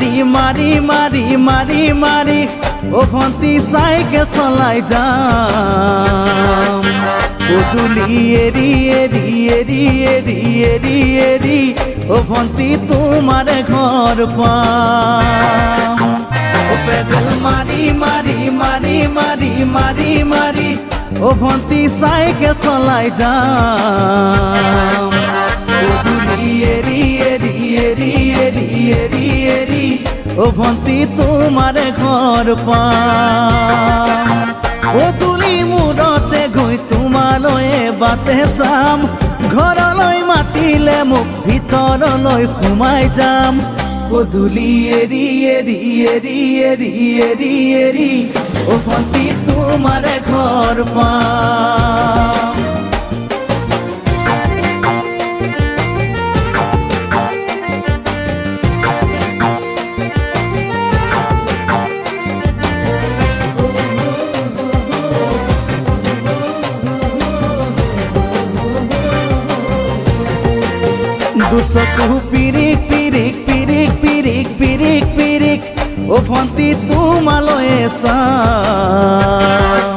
মারি মারি মারি মারি ও ভন্তি সাইকেল চলাই যাম পদূলি এরি এরি এরি এরি এরি এরি ও ভন্তি তোমার ঘর পাম ও পেডেল মারি মারি মারি মারি মারি মারি ও ভন্তি সাইকেল চলাই যাম পদূলি এরি এরি এরি এরি এরি এরি ও ভন্তি তোমার ঘর পাম পদূলি মূৰতে গৈ তোমালৈয়ে বাটে চাম ঘৰলৈ মাতিলে মোক ভিতৰলৈ সোমাই যাম পদূলি এৰি এৰি এৰি এৰি এৰি এৰি ও ভন্তি তোমাৰ ঘৰ পাম দুচকু পিৰিক পিৰিক পিৰিক পিৰিক পিৰিক পিৰিক ও ভন্তি তোমালৈয়ে চাম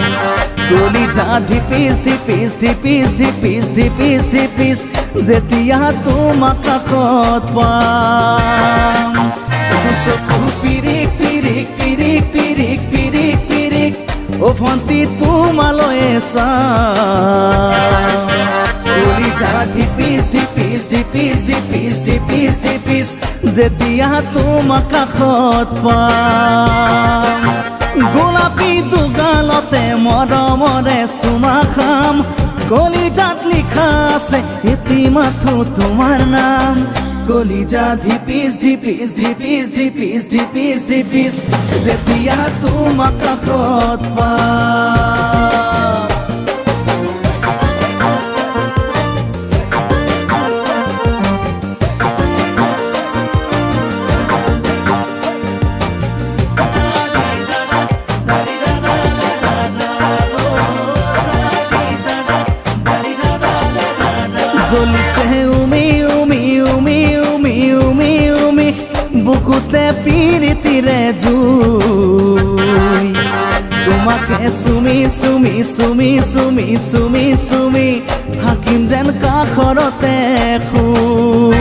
কলিজা ধিপিচ ধিপিচ ধিপিচ ধিপিচ ধিপিচ ধিপিচ যেতিয়া তোমাক কাষত পাম দুচকু পিৰিক পিৰিক পিৰিক পিৰিক পিৰিক পিৰিক ও ভন্তি তোমালৈয়ে চাম কলিজা ধিপিচ ধিপিচ ধিপিচ ধিপিচ ধিপিচ ধিপিচ যেতিয়া তোমাক কাষত পাম গোলাপী দুগালতে মৰমৰে চুমা খাম কলিজাত লিখা আছে এটি মাথো তোমাৰ নাম কলিজা ধিপিচ ধিপিচ ধিপিচ ধিপিচ ধিপিচ ধিপিচ যেতিয়া তোমাক কাষত পাম জ্বলিছে উমি উমি উমি উমি উমি উমি বুকুতে পিৰিতিৰে জুই তোমাকে চুমি চুমি চুমি চুমি চুমি চুমি থাকিম যেন কাষৰতে শুই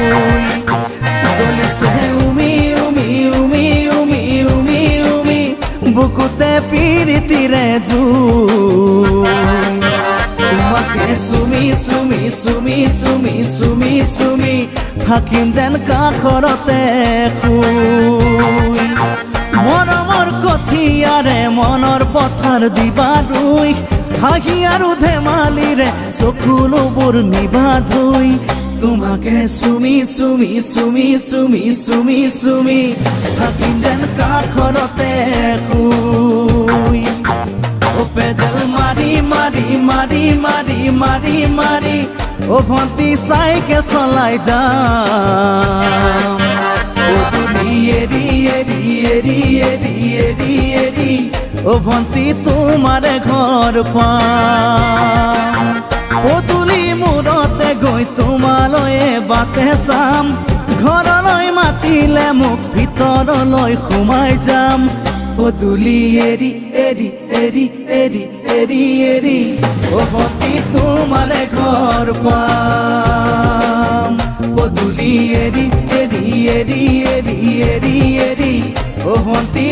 জ্বলিছে উমি উমি উমি উমি উমি উমি বুকুতে পিৰিতিৰে জুই তোমাকে চুমি চুমি চুমি চুমি চুমি চুমি থাকিম যেন কাষৰতে শুই মৰমৰ কঠিয়াৰে মনৰ পথাৰ দিবা ৰুই হাঁহি আৰু ধেমালিৰে চকুলোবোৰ নিবা ধুই তোমাকে চুমি চুমি চুমি চুমি চুমি চুমি থাকিম যেন কাষৰতে শুই ও পেডেল মারি মারি মারি মারি মারি মারি ও ভন্তি সাইকেল চলাই যাম পদূলি এরি এরি এরি এরি এরি এরি ও ভন্তি তোমার ঘর পাম পদূলি মূৰতে গৈ তোমালৈয়ে বাটে চাম ঘৰলৈ মাতিলে মোক ভিতৰলৈ সোমাই যাম পদূলি এৰি এৰি এৰি এৰি এৰি এৰি ও ভন্তি তোমাৰ ঘৰ পাম পদূলি এৰি এৰি এৰি এৰি এৰি এৰি ও ভন্তি